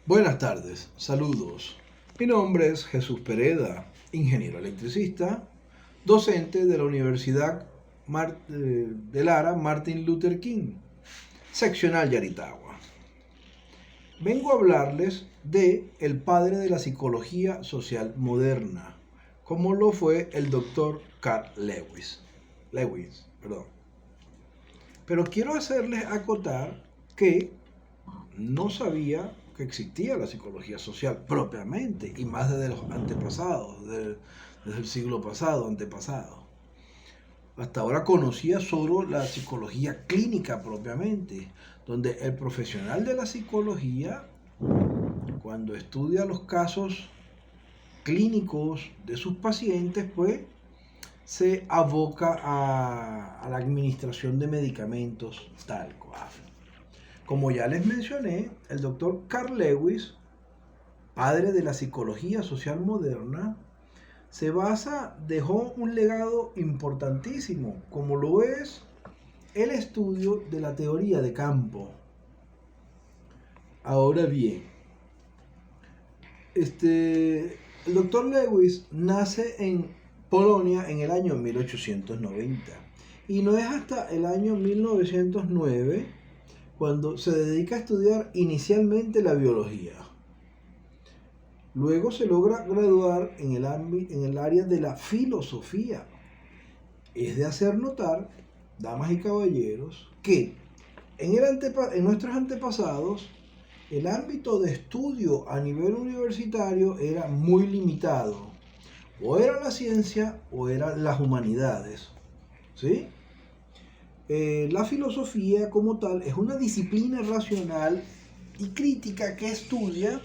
Buenas tardes, saludos. Mi nombre es Jesús Pereda, ingeniero electricista, docente de la Universidad de Lara Martin Luther King, seccional Yaritagua. Vengo a hablarles de el padre de la psicología social moderna, como lo fue el doctor Carl Lewis. Pero quiero hacerles acotar que no sabía que existía la psicología social propiamente, y más desde los antepasados, desde el siglo pasado, antepasado. Hasta ahora conocía solo la psicología clínica propiamente, donde el profesional de la psicología, cuando estudia los casos clínicos de sus pacientes, pues se aboca a la administración de medicamentos tal cual. Como ya les mencioné, el doctor Carl Lewis, padre de la psicología social moderna, dejó un legado importantísimo, como lo es el estudio de la teoría de campo. Ahora bien, el doctor Lewis nace en Polonia en el año 1890 y no es hasta el año 1909 cuando se dedica a estudiar inicialmente la biología. Luego se logra graduar en el área de la filosofía. Es de hacer notar, damas y caballeros, que en nuestros antepasados el ámbito de estudio a nivel universitario era muy limitado. O era la ciencia o eran las humanidades. ¿Sí? La filosofía como tal es una disciplina racional y crítica que estudia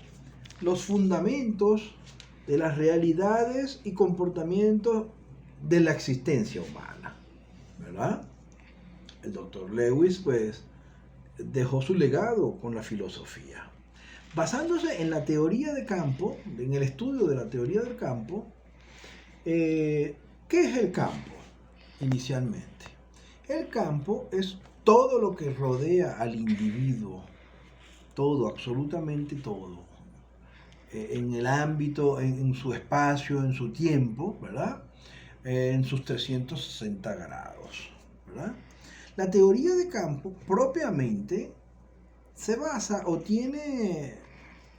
los fundamentos de las realidades y comportamientos de la existencia humana, ¿verdad? El doctor Lewis, pues, dejó su legado con la filosofía. Basándose en la teoría de campo, en el estudio de la teoría del campo, ¿qué es el campo inicialmente? El campo es todo lo que rodea al individuo, todo, absolutamente todo, en el ámbito, en su espacio, en su tiempo, ¿verdad? En sus 360 grados, ¿verdad? La teoría de campo propiamente se basa o tiene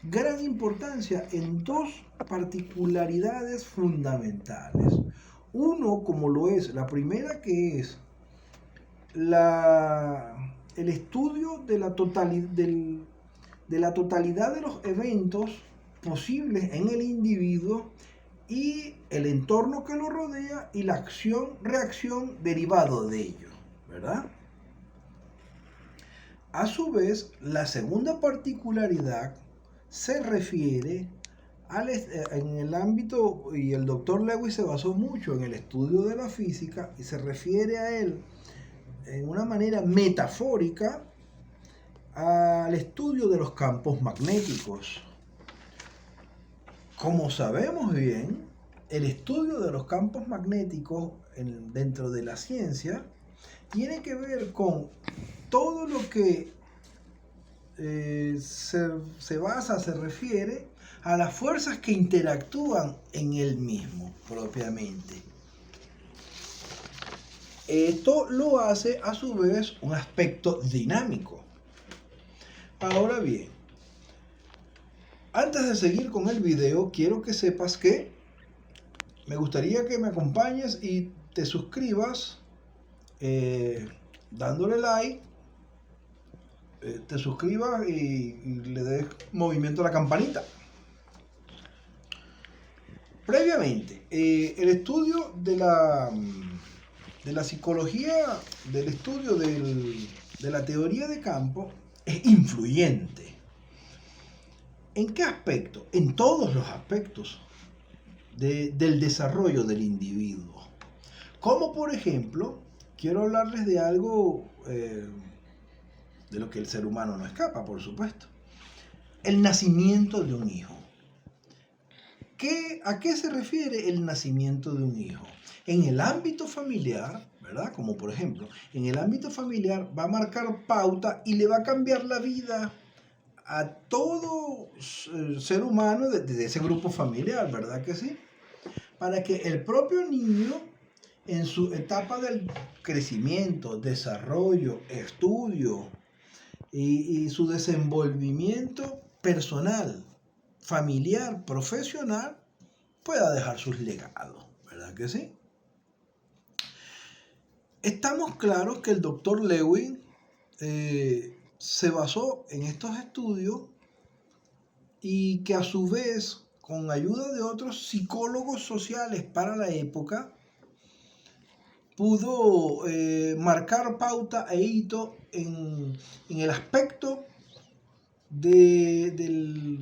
gran importancia en dos particularidades fundamentales. Uno, como lo es, la primera que es el estudio de la totalidad de los eventos posibles en el individuo y el entorno que lo rodea y la acción-reacción derivado de ello, ¿verdad? A su vez, la segunda particularidad se refiere en el ámbito, y el doctor Lewis se basó mucho en el estudio de la física, y se refiere a él en una manera metafórica al estudio de los campos magnéticos. Como sabemos bien, el estudio de los campos magnéticos dentro de la ciencia tiene que ver con todo lo que se refiere a las fuerzas que interactúan en él mismo propiamente. Esto lo hace a su vez un aspecto dinámico. Ahora bien, antes de seguir con el video, quiero que sepas que me gustaría que me acompañes y te suscribas dándole like, te suscribas y le des movimiento a la campanita. Previamente, el estudio de la psicología, del estudio de la teoría de campo es influyente. ¿En qué aspecto? En todos los aspectos del desarrollo del individuo. Como por ejemplo, quiero hablarles de algo de lo que el ser humano no escapa, por supuesto. El nacimiento de un hijo. ¿A qué se refiere el nacimiento de un hijo? En el ámbito familiar, ¿verdad? Como por ejemplo, en el ámbito familiar va a marcar pauta y le va a cambiar la vida a todo ser humano de ese grupo familiar, ¿verdad que sí? Para que el propio niño, en su etapa del crecimiento, desarrollo, estudio y su desenvolvimiento personal, familiar, profesional, pueda dejar sus legados, ¿verdad que sí? Estamos claros que el doctor Lewis se basó en estos estudios y que a su vez, con ayuda de otros psicólogos sociales para la época, pudo marcar pauta e hito en el aspecto de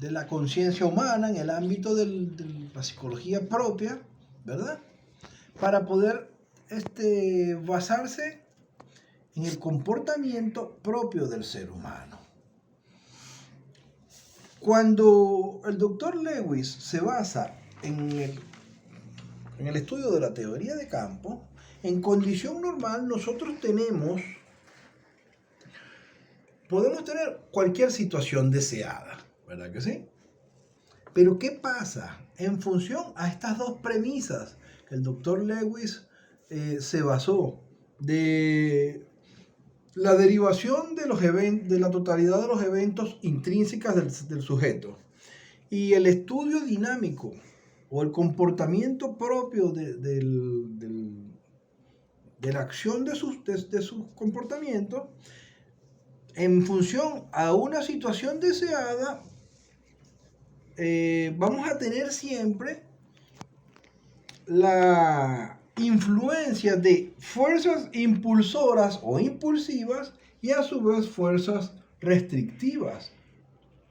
la conciencia humana, en el ámbito de la psicología propia, ¿verdad? Para poder basarse en el comportamiento propio del ser humano. Cuando el doctor Lewis se basa en el estudio de la teoría de campo, en condición normal nosotros podemos tener cualquier situación deseada, ¿verdad que sí? Pero ¿qué pasa en función a estas dos premisas que el doctor Lewis se basó de la derivación de la totalidad de los eventos intrínsecas del sujeto y el estudio dinámico o el comportamiento propio de la acción de sus comportamientos en función a una situación deseada? Vamos a tener siempre la influencia de fuerzas impulsoras o impulsivas y a su vez fuerzas restrictivas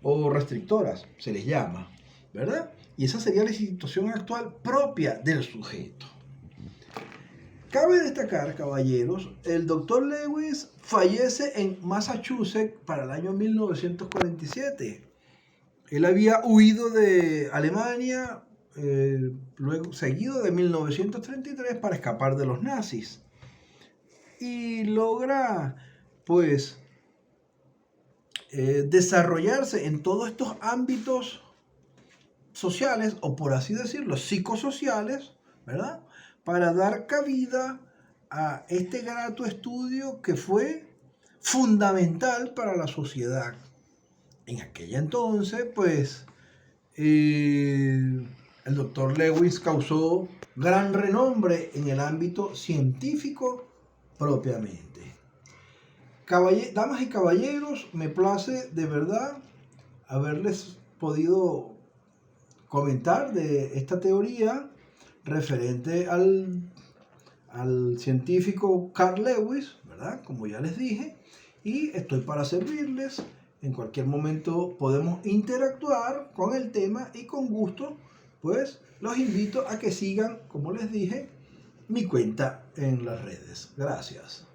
o restrictoras, se les llama, ¿verdad? Y esa sería la situación actual propia del sujeto. Cabe destacar, caballeros, el doctor Lewis fallece en Massachusetts para el año 1947. Él había huido de Alemania, luego seguido de 1933 para escapar de los nazis. Y logra, pues, desarrollarse en todos estos ámbitos sociales, o por así decirlo, psicosociales, ¿verdad? Para dar cabida a este grato estudio que fue fundamental para la sociedad. En aquella entonces, pues, el doctor Lewis causó gran renombre en el ámbito científico propiamente. Damas y caballeros, me place de verdad haberles podido comentar de esta teoría referente al científico Carl Lewis, ¿verdad? Como ya les dije, y estoy para servirles. En cualquier momento podemos interactuar con el tema y con gusto, pues los invito a que sigan, como les dije, mi cuenta en las redes. Gracias.